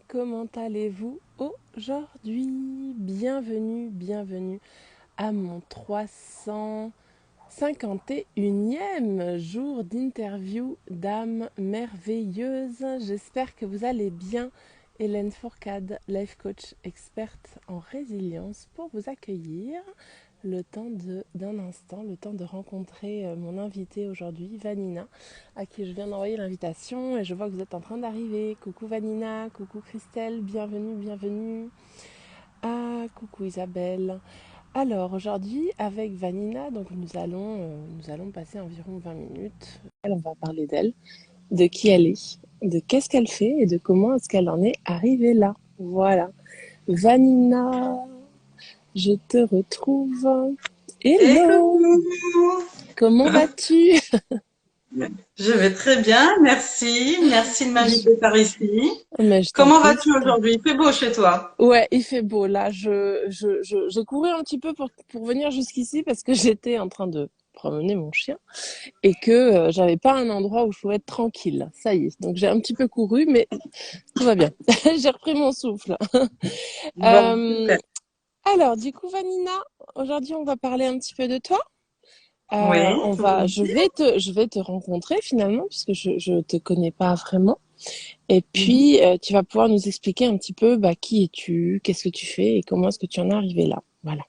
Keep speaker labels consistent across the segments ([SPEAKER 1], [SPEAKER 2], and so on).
[SPEAKER 1] comment allez-vous aujourd'hui? Bienvenue à mon 351e jour d'interview d'âme merveilleuse. J'espère que vous allez bien. Hélène Fourcade, life coach experte en résilience pour vous accueillir. Le temps de rencontrer mon invitée aujourd'hui, Vanina, à qui je viens d'envoyer l'invitation et je vois que vous êtes en train d'arriver. Coucou Vanina, coucou Christelle, bienvenue. Ah, coucou Isabelle. Alors aujourd'hui avec Vanina, donc nous allons passer environ 20 minutes. On va parler d'elle, de qui elle est, de qu'est-ce qu'elle fait et de comment est-ce qu'elle en est arrivée là. Voilà. Vanina, je te retrouve.
[SPEAKER 2] Et
[SPEAKER 1] Hello,
[SPEAKER 2] coucou!
[SPEAKER 1] comment vas-tu?
[SPEAKER 2] Je vais très bien, merci. Merci de
[SPEAKER 1] Je-
[SPEAKER 2] m'inviter par ici.
[SPEAKER 1] Mais je t'en
[SPEAKER 2] Comment
[SPEAKER 1] prie,
[SPEAKER 2] vas-tu aujourd'hui? Il fait beau chez toi?
[SPEAKER 1] Ouais, il fait beau. Là, j'ai couru un petit peu pour venir jusqu'ici parce que j'étais en train de promener mon chien et que j'avais pas un endroit où je pouvais être tranquille. Ça y est. Donc j'ai un petit peu couru, mais tout va bien. J'ai repris mon souffle.
[SPEAKER 2] Bon,
[SPEAKER 1] Euh,
[SPEAKER 2] super.
[SPEAKER 1] alors, du coup, Vanina, aujourd'hui, on va parler un petit peu de toi.
[SPEAKER 2] Oui,
[SPEAKER 1] Je vais te rencontrer finalement puisque je te connais pas vraiment. Et
[SPEAKER 2] mhm.
[SPEAKER 1] puis, tu vas pouvoir nous expliquer un petit peu qui es-tu, qu'est-ce que tu fais et comment est-ce que tu en es arrivé là. Voilà.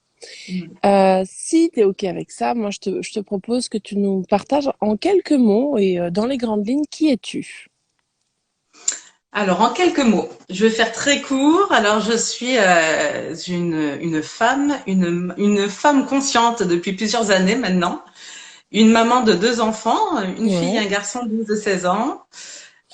[SPEAKER 1] Si tu es OK avec ça, moi, je te propose que tu nous partages en quelques mots et dans les grandes lignes, qui es-tu?
[SPEAKER 2] Alors, en quelques mots, je vais faire très court. Alors, je suis une femme consciente depuis plusieurs années maintenant, une maman de deux enfants, une fille et
[SPEAKER 1] Ouais,
[SPEAKER 2] un garçon de 12 et 16 ans.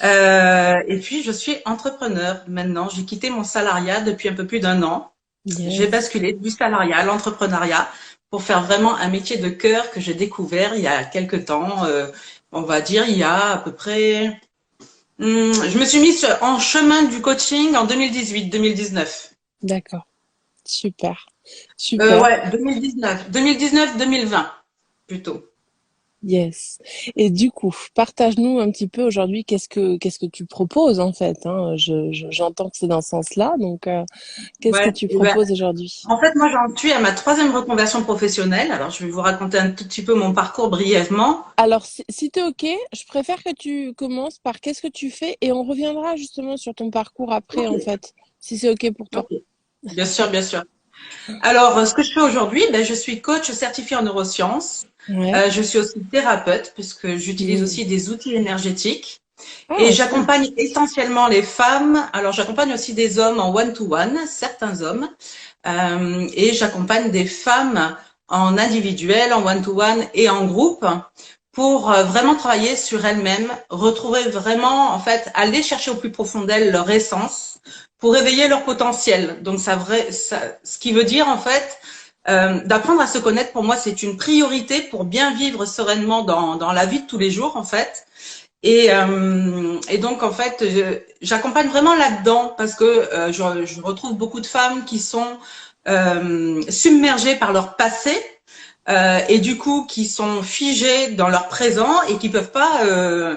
[SPEAKER 2] Et puis, je suis entrepreneur maintenant. J'ai quitté mon salariat depuis un peu plus d'un an. J'ai
[SPEAKER 1] yes.
[SPEAKER 2] basculé du salariat à l'entrepreneuriat pour faire vraiment un métier de cœur que j'ai découvert il y a quelque temps, on va dire il y a à peu près. Je me suis mise en chemin du coaching en 2018-2019.
[SPEAKER 1] D'accord. Super. Super.
[SPEAKER 2] Ouais, 2019-2020 plutôt.
[SPEAKER 1] Yes. Et du coup, partage-nous un petit peu aujourd'hui qu'est-ce que tu proposes en fait, hein. J'entends que c'est dans ce sens-là, donc qu'est-ce que
[SPEAKER 2] Ouais.
[SPEAKER 1] tu
[SPEAKER 2] Et ben,
[SPEAKER 1] proposes aujourd'hui?
[SPEAKER 2] en fait, moi, j'en suis à ma troisième reconversion professionnelle. Alors, je vais vous raconter un tout petit peu mon parcours brièvement.
[SPEAKER 1] Alors, si tu es OK, je préfère que tu commences par qu'est-ce que tu fais et on reviendra justement sur ton parcours après,
[SPEAKER 2] Ok,
[SPEAKER 1] en fait, si c'est OK pour toi.
[SPEAKER 2] ok. Bien sûr, bien sûr. Alors, ce que je fais aujourd'hui, ben, je suis coach certifié en neurosciences.
[SPEAKER 1] Ouais.
[SPEAKER 2] Je suis aussi thérapeute puisque j'utilise
[SPEAKER 1] Mm.
[SPEAKER 2] aussi des outils énergétiques et
[SPEAKER 1] Ah, cool.
[SPEAKER 2] j'accompagne essentiellement les femmes. Alors, j'accompagne aussi des hommes en one-to-one, certains hommes, et j'accompagne des femmes en individuel, en one-to-one et en groupe pour vraiment travailler sur elles-mêmes, retrouver vraiment, en fait, aller chercher au plus profond d'elles leur essence pour éveiller leur potentiel. Donc, ce qui veut dire, en fait, d'apprendre à se connaître, pour moi, c'est une priorité pour bien vivre sereinement dans la vie de tous les jours, en fait. Et donc, en fait, j'accompagne vraiment là-dedans parce que je retrouve beaucoup de femmes qui sont submergées par leur passé et du coup qui sont figées dans leur présent et qui peuvent pas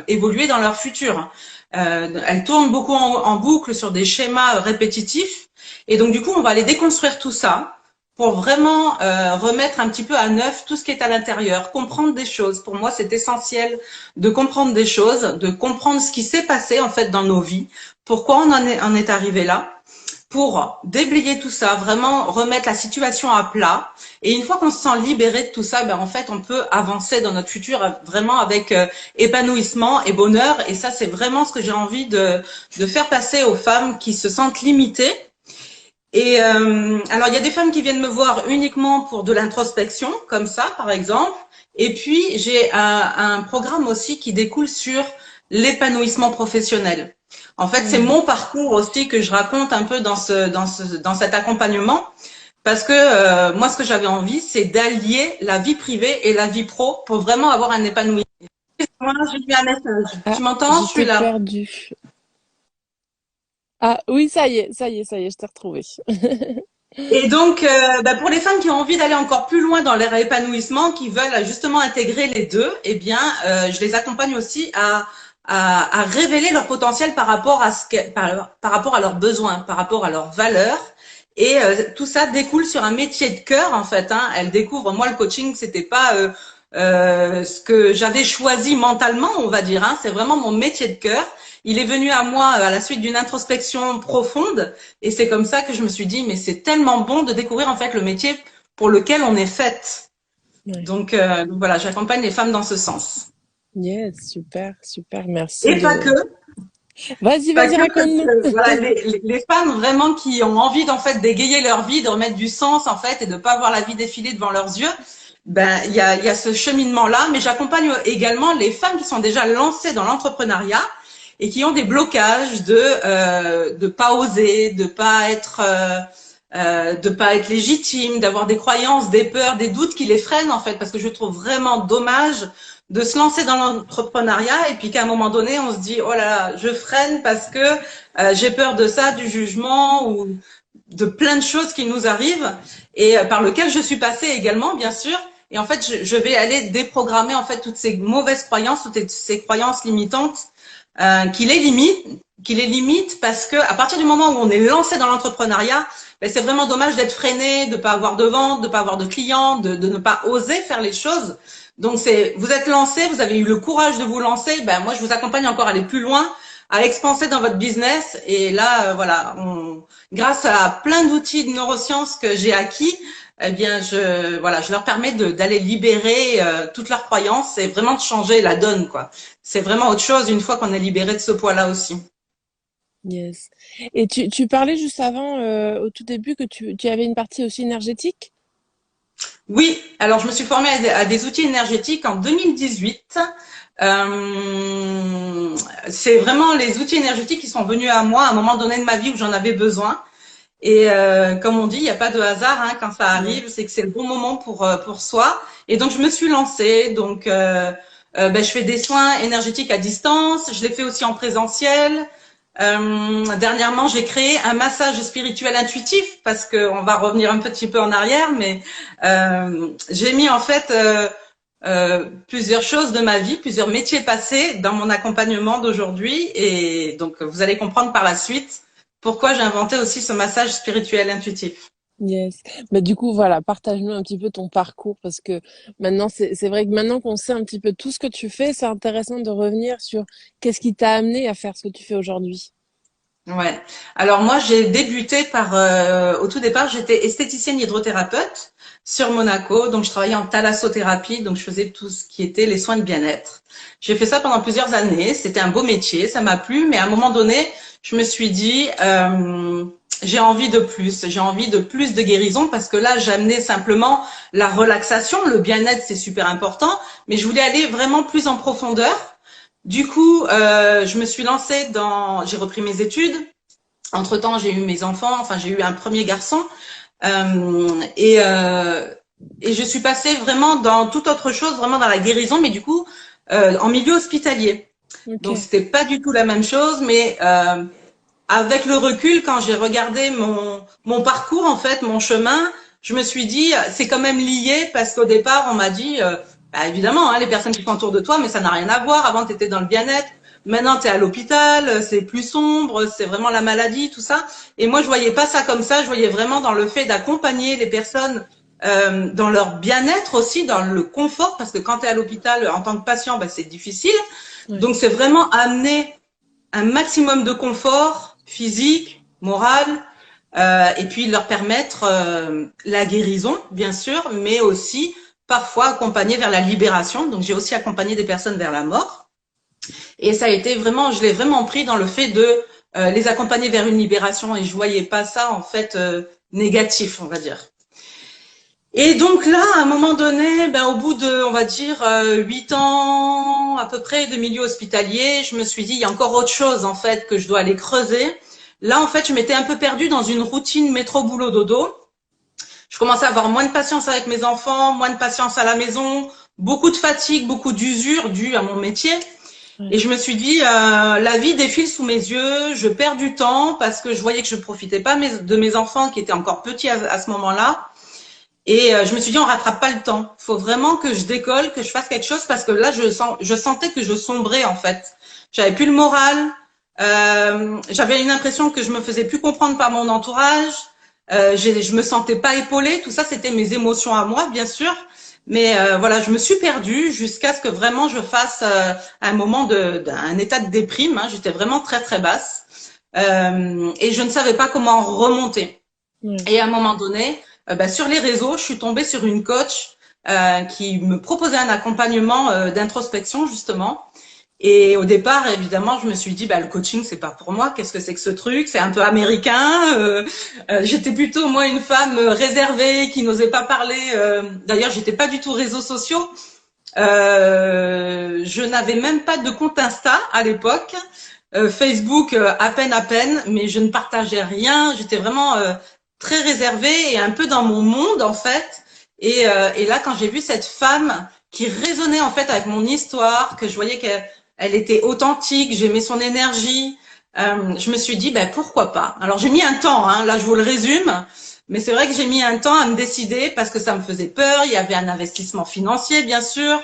[SPEAKER 2] évoluer dans leur futur. Elles tournent beaucoup en boucle sur des schémas répétitifs et donc du coup on va aller déconstruire tout ça pour vraiment remettre un petit peu à neuf tout ce qui est à l'intérieur, comprendre des choses. Pour moi, c'est essentiel de comprendre des choses, de comprendre ce qui s'est passé en fait dans nos vies, pourquoi en est arrivé là, pour déblayer tout ça, vraiment remettre la situation à plat. Et une fois qu'on se sent libéré de tout ça, ben en fait, on peut avancer dans notre futur vraiment avec épanouissement et bonheur. Et ça, c'est vraiment ce que j'ai envie de faire passer aux femmes qui se sentent limitées. Et alors, il y a des femmes qui viennent me voir uniquement pour de l'introspection, comme ça, par exemple. Et puis, j'ai un programme aussi qui découle sur l'épanouissement professionnel. En fait, c'est
[SPEAKER 1] Mm.
[SPEAKER 2] mon parcours aussi que je raconte un peu dans cet accompagnement, parce que moi, ce que j'avais envie, c'est d'allier la vie privée et la vie pro pour vraiment avoir un épanouissement. Moi, j'ai mis un message.
[SPEAKER 1] Ah,
[SPEAKER 2] Tu m'entends?
[SPEAKER 1] je
[SPEAKER 2] Je suis
[SPEAKER 1] t'ai
[SPEAKER 2] là.
[SPEAKER 1] perdu. Ah, oui, ça y est, je t'ai retrouvé.
[SPEAKER 2] Et donc, pour les femmes qui ont envie d'aller encore plus loin dans leur épanouissement, qui veulent justement intégrer les deux, eh bien, je les accompagne aussi à révéler leur potentiel par rapport à par rapport à leurs besoins, par rapport à leurs valeurs. Et tout ça découle sur un métier de cœur en fait. Hein. Elles découvrent, moi le coaching, c'était pas ce que j'avais choisi mentalement, on va dire. Hein. C'est vraiment mon métier de cœur. Il est venu à moi à la suite d'une introspection profonde, et c'est comme ça que je me suis dit, mais c'est tellement bon de découvrir en fait le métier pour lequel on est faite.
[SPEAKER 1] Ouais.
[SPEAKER 2] Donc voilà, j'accompagne les femmes dans ce sens.
[SPEAKER 1] Yes, super, super, merci
[SPEAKER 2] Et pas
[SPEAKER 1] de...
[SPEAKER 2] que,
[SPEAKER 1] Vas-y,
[SPEAKER 2] pas
[SPEAKER 1] vas-y,
[SPEAKER 2] que parce
[SPEAKER 1] raconte-nous.
[SPEAKER 2] que voilà, les femmes vraiment qui ont envie d'en fait d'égayer leur vie, de remettre du sens en fait et de pas voir la vie défiler devant leurs yeux. Ben il y a ce cheminement là, mais j'accompagne également les femmes qui sont déjà lancées dans l'entrepreneuriat et qui ont des blocages de pas oser, de pas être légitime, d'avoir des croyances, des peurs, des doutes qui les freinent en fait, parce que je trouve vraiment dommage de se lancer dans l'entrepreneuriat et puis qu'à un moment donné on se dit oh là là je freine parce que j'ai peur de ça, du jugement ou de plein de choses qui nous arrivent et par lequel je suis passée également bien sûr. Et en fait je vais aller déprogrammer en fait toutes ces mauvaises croyances, toutes ces croyances limitantes qui les limitent parce que à partir du moment où on est lancé dans l'entrepreneuriat, ben c'est vraiment dommage d'être freiné, de pas avoir de vente, de pas avoir de clients, de ne pas oser faire les choses. Donc vous êtes lancé, vous avez eu le courage de vous lancer, ben moi je vous accompagne encore à aller plus loin, à expanser dans votre business. Et là, voilà, grâce à plein d'outils de neurosciences que j'ai acquis, eh bien je leur permets d'aller libérer toutes leurs croyances et vraiment de changer la donne, quoi. C'est vraiment autre chose une fois qu'on est libéré de ce poids-là aussi.
[SPEAKER 1] Yes. Et tu parlais juste avant, au tout début, que tu avais une partie aussi énergétique?
[SPEAKER 2] Oui, alors je me suis formée à des outils énergétiques en 2018. C'est vraiment les outils énergétiques qui sont venus à moi à un moment donné de ma vie où j'en avais besoin. Et comme on dit, il n'y a pas de hasard hein, quand ça
[SPEAKER 1] Ouais.
[SPEAKER 2] arrive, c'est que c'est le bon moment pour soi. Et donc je me suis lancée. Donc je fais des soins énergétiques à distance. Je les fais aussi en présentiel. Dernièrement, j'ai créé un massage spirituel intuitif parce que on va revenir un petit peu en arrière, mais j'ai mis en fait plusieurs choses de ma vie, plusieurs métiers passés dans mon accompagnement d'aujourd'hui, et donc vous allez comprendre par la suite pourquoi j'ai inventé aussi ce massage spirituel intuitif.
[SPEAKER 1] Yes. Bah, du coup, voilà, partage-nous un petit peu ton parcours parce que maintenant, c'est vrai que maintenant qu'on sait un petit peu tout ce que tu fais, c'est intéressant de revenir sur qu'est-ce qui t'a amené à faire ce que tu fais aujourd'hui.
[SPEAKER 2] Ouais. Alors moi, j'ai débuté par, au tout départ, j'étais esthéticienne hydrothérapeute sur Monaco, donc je travaillais en thalassothérapie, donc je faisais tout ce qui était les soins de bien-être. J'ai fait ça pendant plusieurs années, c'était un beau métier, ça m'a plu, mais à un moment donné, je me suis dit, j'ai envie de plus de guérison parce que là, j'amenais simplement la relaxation, le bien-être, c'est super important, mais je voulais aller vraiment plus en profondeur. Du coup, je me suis lancée j'ai repris mes études. Entre-temps, j'ai eu mes enfants, enfin, j'ai eu un premier garçon. Euh, et, euh, et je suis passée vraiment dans toute autre chose, vraiment dans la guérison, mais du coup, en milieu hospitalier.
[SPEAKER 1] Ok.
[SPEAKER 2] Donc, c'était pas du tout la même chose, mais avec le recul, quand j'ai regardé mon parcours, en fait, mon chemin, je me suis dit, c'est quand même lié parce qu'au départ, on m'a dit, bah, évidemment, hein, les personnes qui sont autour de toi, mais ça n'a rien à voir. Avant, tu étais dans le bien-être. Maintenant, tu es à l'hôpital, c'est plus sombre, c'est vraiment la maladie, tout ça. Et moi, je voyais pas ça comme ça. Je voyais vraiment dans le fait d'accompagner les personnes dans leur bien-être aussi, dans le confort, parce que quand tu es à l'hôpital en tant que patient, bah, c'est difficile.
[SPEAKER 1] Ouais.
[SPEAKER 2] Donc, c'est vraiment amener un maximum de confort physique, moral, et puis leur permettre la guérison, bien sûr, mais aussi parfois accompagner vers la libération. Donc j'ai aussi accompagné des personnes vers la mort. Et ça a été vraiment, je l'ai vraiment pris dans le fait de les accompagner vers une libération, et je voyais pas ça en fait négatif, on va dire. Et donc là, à un moment donné, ben, au bout de, on va dire, 8 ans à peu près de milieu hospitalier, je me suis dit, il y a encore autre chose en fait que je dois aller creuser. Là, en fait, je m'étais un peu perdue dans une routine métro-boulot-dodo. Je commençais à avoir moins de patience avec mes enfants, moins de patience à la maison, beaucoup de fatigue, beaucoup d'usure due à mon métier.
[SPEAKER 1] Ouais.
[SPEAKER 2] Et je me suis dit, la vie défile sous mes yeux, je perds du temps parce que je voyais que je profitais pas de mes enfants qui étaient encore petits à ce moment-là. Et je me suis dit, on rattrape pas le temps. Il faut vraiment que je décolle, que je fasse quelque chose parce que là, je sentais que je sombrais en fait. j'avais plus le moral, j'avais une impression que je me faisais plus comprendre par mon entourage, je me sentais pas épaulée. Tout ça, c'était mes émotions à moi, bien sûr. Mais voilà, je me suis perdue jusqu'à ce que vraiment je fasse un moment d'un état de déprime. Hein. J'étais vraiment très très basse et je ne savais pas comment remonter.
[SPEAKER 1] Ouais.
[SPEAKER 2] Et à un moment donné, sur les réseaux, je suis tombée sur une coach qui me proposait un accompagnement d'introspection justement. Et au départ, évidemment, je me suis dit, bah, le coaching, c'est pas pour moi. Qu'est-ce que c'est que ce truc? C'est un peu américain. J'étais plutôt moi une femme réservée qui n'osait pas parler. D'ailleurs, j'étais pas du tout réseaux sociaux. Je n'avais même pas de compte Insta à l'époque. Facebook, à peine, mais je ne partageais rien. J'étais vraiment très réservée et un peu dans mon monde en fait. Et là, quand j'ai vu cette femme qui résonnait en fait avec mon histoire, que je voyais qu'elle était authentique, j'aimais son énergie, je me suis dit ben pourquoi pas. Alors j'ai mis un temps, hein, là je vous le résume, mais c'est vrai que j'ai mis un temps à me décider parce que ça me faisait peur. Il y avait un investissement financier bien sûr,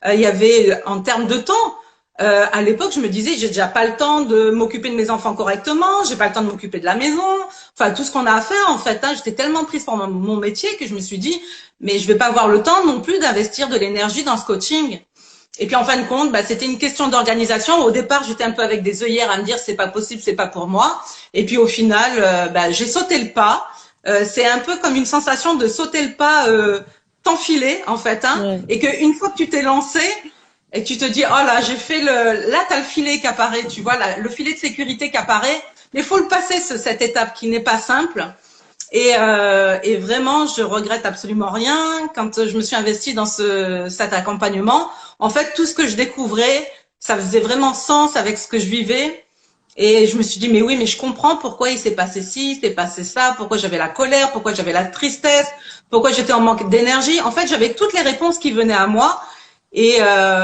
[SPEAKER 2] il y avait en termes de temps. À l'époque, je me disais, j'ai déjà pas le temps de m'occuper de mes enfants correctement, j'ai pas le temps de m'occuper de la maison, enfin tout ce qu'on a à faire en fait. Hein. J'étais tellement prise par mon métier que je me suis dit, mais je vais pas avoir le temps non plus d'investir de l'énergie dans ce coaching. Et puis en fin de compte, c'était une question d'organisation. Au départ, j'étais un peu avec des œillères à me dire c'est pas possible, c'est pas pour moi. Et puis au final, j'ai sauté le pas. C'est un peu comme une sensation de sauter le pas, t'enfiler en fait, hein.
[SPEAKER 1] Ouais.
[SPEAKER 2] Et qu'une fois que tu t'es lancé, et que tu te dis, oh là, j'ai fait là, t'as le filet qui apparaît, tu vois, le filet de sécurité qui apparaît. Mais il faut le passer, cette étape qui n'est pas simple. Et vraiment, je regrette absolument rien. Quand je me suis investie dans cet accompagnement, en fait, tout ce que je découvrais, ça faisait vraiment sens avec ce que je vivais. Et je me suis dit, mais oui, mais je comprends pourquoi il s'est passé ci, il s'est passé ça, pourquoi j'avais la colère, pourquoi j'avais la tristesse, pourquoi j'étais en manque d'énergie. En fait, j'avais toutes les réponses qui venaient à moi. Et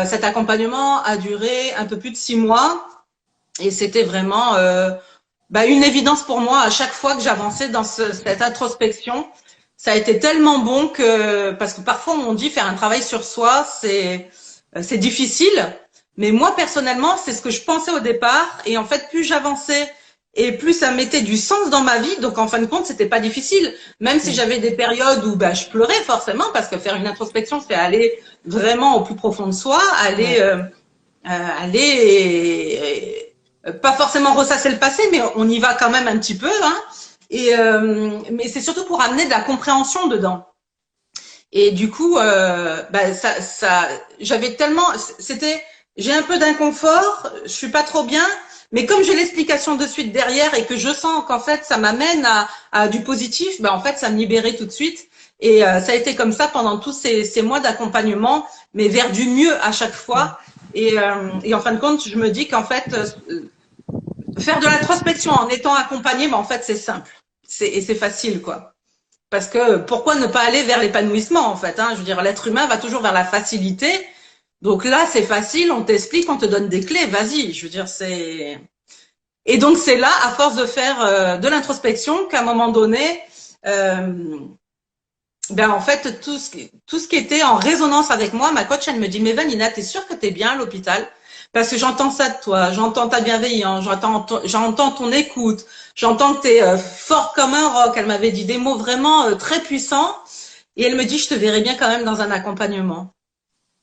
[SPEAKER 2] cet accompagnement a duré un peu plus de 6 mois. Et c'était vraiment une évidence pour moi à chaque fois que j'avançais dans cette introspection. Ça a été tellement bon parce que parfois on dit faire un travail sur soi, c'est difficile. Mais moi personnellement, c'est ce que je pensais au départ. Et en fait, plus j'avançais et plus ça mettait du sens dans ma vie. Donc en fin de compte, c'était pas difficile. Même si
[SPEAKER 1] Ouais.
[SPEAKER 2] j'avais des périodes où je pleurais forcément parce que faire une introspection, c'est aller vraiment au plus profond de soi,
[SPEAKER 1] Ouais.
[SPEAKER 2] aller pas forcément ressasser le passé, mais on y va quand même un petit peu. Hein. Mais c'est surtout pour amener de la compréhension dedans. Et du coup, j'avais tellement, j'ai un peu d'inconfort, je suis pas trop bien, mais comme j'ai l'explication de suite derrière et que je sens qu'en fait ça m'amène à du positif, en fait ça me libérait tout de suite. Et ça a été comme ça pendant tous ces mois d'accompagnement, mais vers du mieux à chaque
[SPEAKER 1] Ouais.
[SPEAKER 2] fois. Et en fin de compte, je me dis qu'en fait, faire de l'introspection en étant accompagné, en fait, c'est simple. Et c'est facile, quoi. Parce que pourquoi ne pas aller vers l'épanouissement, en fait, hein. Je veux dire, l'être humain va toujours vers la facilité. Donc là, c'est facile, on t'explique, on te donne des clés, vas-y. Je veux dire, c'est... Et donc, c'est là, à force de faire de l'introspection, qu'à un moment donné, en fait, tout ce qui était en résonance avec moi, ma coach, elle me dit, mais Vanina, t'es sûre que t'es bien à l'hôpital? Parce que j'entends ça de toi, j'entends ta bienveillance, j'entends ton écoute, j'entends que t'es forte comme un roc. Elle m'avait dit des mots vraiment très puissants. Et elle me dit, je te verrai bien quand même dans un accompagnement.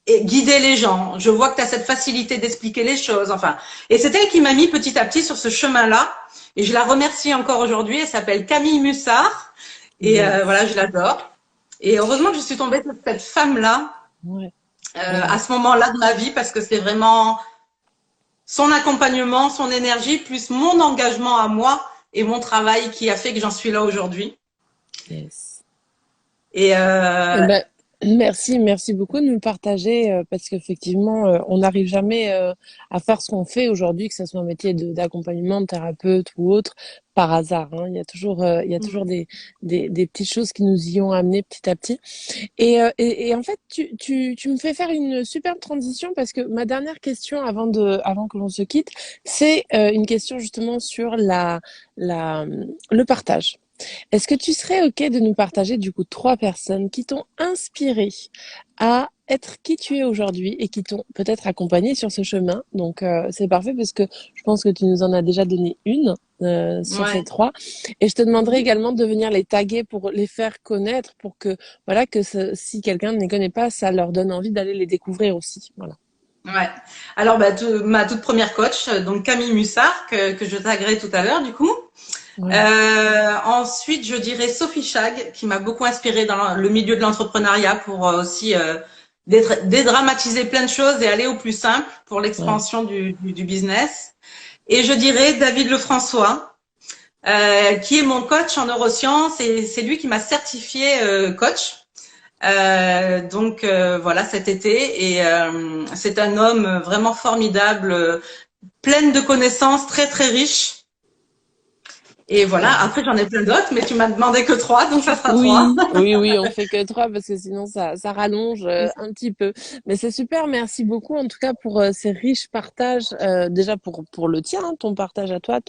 [SPEAKER 2] Et guider les gens. Je vois que tu as cette facilité d'expliquer les choses. Enfin, et c'est elle qui m'a mis petit à petit sur ce chemin-là. Et je la remercie encore aujourd'hui. Elle s'appelle Camille Mussard. Et
[SPEAKER 1] Yes.
[SPEAKER 2] voilà, je l'adore. Et heureusement que je suis tombée sur cette femme-là
[SPEAKER 1] Ouais.
[SPEAKER 2] à ce moment-là de ma vie parce que c'est vraiment son accompagnement, son énergie, plus mon engagement à moi et mon travail qui a fait que j'en suis là aujourd'hui.
[SPEAKER 1] Yes.
[SPEAKER 2] Et
[SPEAKER 1] Eh ben, merci beaucoup de nous le partager parce qu'effectivement, on n'arrive jamais à faire ce qu'on fait aujourd'hui, que ce soit un métier d'accompagnement, de thérapeute ou autre, par hasard. Hein. Il y a toujours des petites choses qui nous y ont amenés petit à petit. Et en fait, tu me fais faire une superbe transition parce que ma dernière question avant que l'on se quitte, c'est une question justement sur le partage. Est-ce que tu serais OK de nous partager du coup 3 personnes qui t'ont inspiré à être qui tu es aujourd'hui et qui t'ont peut-être accompagné sur ce chemin? Donc c'est parfait parce que je pense que tu nous en as déjà donné une sur ces
[SPEAKER 2] Ouais.
[SPEAKER 1] 3 et je te demanderai
[SPEAKER 2] Mhm.
[SPEAKER 1] également de venir les taguer pour les faire connaître pour que voilà que si quelqu'un ne les connaît pas, ça leur donne envie d'aller les découvrir aussi. Voilà.
[SPEAKER 2] Ouais. Alors, bah, ma toute première coach, donc Camille Mussard, que je taguerai tout à l'heure, du coup.
[SPEAKER 1] Ouais.
[SPEAKER 2] Ensuite, je dirais Sophie Chag, qui m'a beaucoup inspirée dans le milieu de l'entrepreneuriat pour aussi dédramatiser plein de choses et aller au plus simple pour
[SPEAKER 1] Ouais.
[SPEAKER 2] l'expansion du business. Et je dirais David Lefrançois, qui est mon coach en neurosciences et c'est lui qui m'a certifié coach. Voilà cet été et c'est un homme vraiment formidable, plein de connaissances, très très riche. Et voilà,
[SPEAKER 1] Super.
[SPEAKER 2] après j'en ai plein d'autres, mais tu m'as demandé que 3, donc ça sera 3.
[SPEAKER 1] Oui, oui, oui, on fait que 3 parce que sinon ça rallonge un petit peu. Mais c'est super, merci beaucoup en tout cas pour ces riches partages. Déjà pour le tien, hein, ton partage à toi,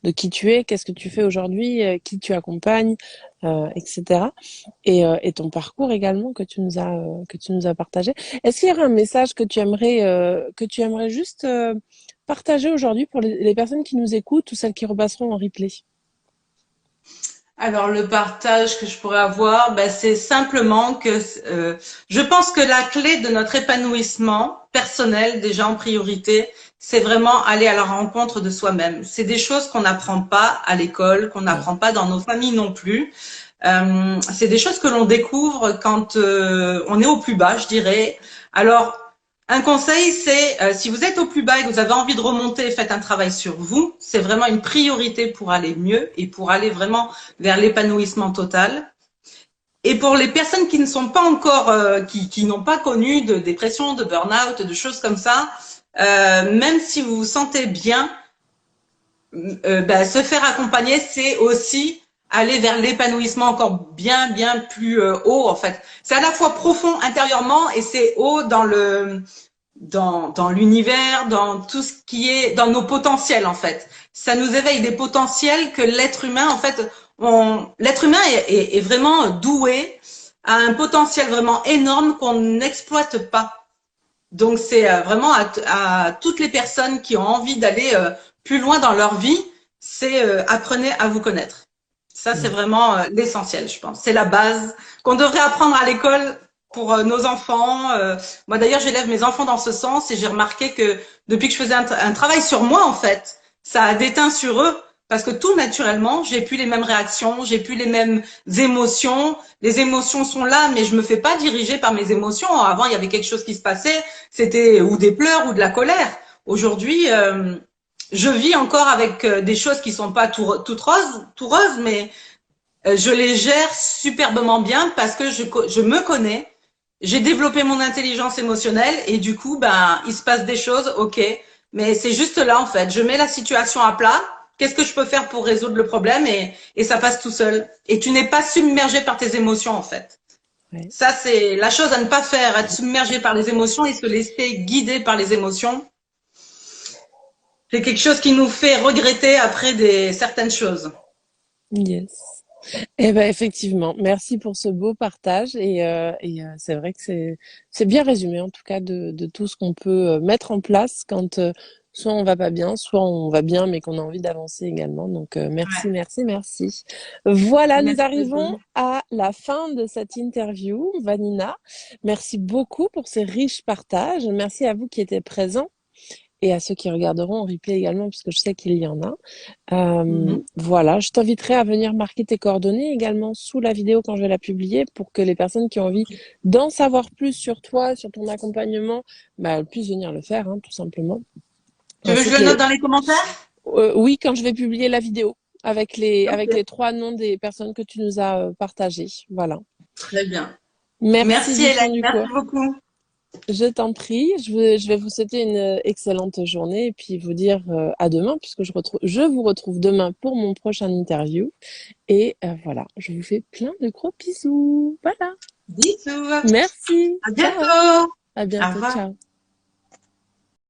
[SPEAKER 1] de qui tu es, qu'est-ce que tu fais aujourd'hui, qui tu accompagnes, etc. Et ton parcours également que tu nous as partagé. Est-ce qu'il y aurait un message que tu aimerais juste partager aujourd'hui pour les personnes qui nous écoutent ou celles qui repasseront en replay?
[SPEAKER 2] Alors le partage que je pourrais avoir, ben, c'est simplement que je pense que la clé de notre épanouissement personnel, déjà en priorité, c'est vraiment aller à la rencontre de soi-même. C'est des choses qu'on n'apprend pas à l'école, qu'on
[SPEAKER 1] Ouais.
[SPEAKER 2] n'apprend pas dans nos familles non plus. C'est des choses que l'on découvre quand on est au plus bas, je dirais. Alors, un conseil, c'est si vous êtes au plus bas et que vous avez envie de remonter, faites un travail sur vous. C'est vraiment une priorité pour aller mieux et pour aller vraiment vers l'épanouissement total. Et pour les personnes qui ne sont pas encore, qui n'ont pas connu de dépression, de burn-out, de choses comme ça, même si vous vous sentez bien, se faire accompagner, c'est aussi aller vers l'épanouissement encore bien, bien plus haut, en fait. C'est à la fois profond intérieurement et c'est haut dans l'univers, dans tout ce qui est, dans nos potentiels, en fait. Ça nous éveille des potentiels que l'être humain, en fait, l'être humain est vraiment doué, a un potentiel vraiment énorme qu'on n'exploite pas. Donc c'est vraiment à toutes les personnes qui ont envie d'aller plus loin dans leur vie, c'est apprenez à vous connaître. Ça c'est
[SPEAKER 1] Ouais.
[SPEAKER 2] vraiment l'essentiel, je pense. C'est la base qu'on devrait apprendre à l'école pour nos enfants. Moi d'ailleurs, j'élève mes enfants dans ce sens et j'ai remarqué que depuis que je faisais un travail sur moi en fait, ça a déteint sur eux parce que tout naturellement, j'ai plus les mêmes réactions, j'ai plus les mêmes émotions. Les émotions sont là, mais je me fais pas diriger par mes émotions. Avant, il y avait quelque chose qui se passait, c'était ou des pleurs ou de la colère. Aujourd'hui, je vis encore avec des choses qui sont pas tout roses, mais je les gère superbement bien parce que je me connais. J'ai développé mon intelligence émotionnelle et du coup, ben, il se passe des choses, ok. Mais c'est juste là, en fait. Je mets la situation à plat. Qu'est-ce que je peux faire pour résoudre le problème et ça passe tout seul. Et tu n'es pas submergé par tes émotions, en fait.
[SPEAKER 1] Ouais.
[SPEAKER 2] Ça, c'est la chose à ne pas faire, être submergé par les émotions et se laisser guider par les émotions. C'est quelque chose qui nous fait regretter après certaines choses.
[SPEAKER 1] Yes. Eh ben effectivement, merci pour ce beau partage et c'est vrai que c'est bien résumé en tout cas de tout ce qu'on peut mettre en place quand soit on va pas bien, soit on va bien mais qu'on a envie d'avancer également. Donc merci,
[SPEAKER 2] Ouais.
[SPEAKER 1] merci, merci. Voilà, nous
[SPEAKER 2] Merci
[SPEAKER 1] arrivons
[SPEAKER 2] beaucoup.
[SPEAKER 1] à la fin de cette interview, Vanina. Merci beaucoup pour ces riches partages. Merci à vous qui étiez présents et à ceux qui regarderont en replay également, puisque je sais qu'il y en a.
[SPEAKER 2] Mhm.
[SPEAKER 1] Voilà, je t'inviterai à venir marquer tes coordonnées également sous la vidéo quand je vais la publier pour que les personnes qui ont envie d'en savoir plus sur toi, sur ton accompagnement, bah, elles puissent venir le faire, hein, tout simplement.
[SPEAKER 2] Tu veux que
[SPEAKER 1] Ainsi
[SPEAKER 2] je
[SPEAKER 1] que
[SPEAKER 2] le note dans les commentaires?
[SPEAKER 1] oui, quand je vais publier la vidéo avec les
[SPEAKER 2] Ok,
[SPEAKER 1] 3 noms des personnes que tu nous as partagées. Voilà.
[SPEAKER 2] très bien.
[SPEAKER 1] Merci
[SPEAKER 2] Merci
[SPEAKER 1] du fond
[SPEAKER 2] Hélène,
[SPEAKER 1] du
[SPEAKER 2] merci
[SPEAKER 1] cœur.
[SPEAKER 2] beaucoup.
[SPEAKER 1] Je t'en prie. Je vais vous souhaiter une excellente journée et puis vous dire à demain puisque je vous retrouve demain pour mon prochain interview. Et voilà, je vous fais plein de gros bisous. Voilà.
[SPEAKER 2] Bisous,
[SPEAKER 1] Merci.
[SPEAKER 2] à
[SPEAKER 1] Ciao.
[SPEAKER 2] bientôt.
[SPEAKER 1] À
[SPEAKER 2] Au
[SPEAKER 1] bientôt.
[SPEAKER 2] revoir.
[SPEAKER 1] Ciao.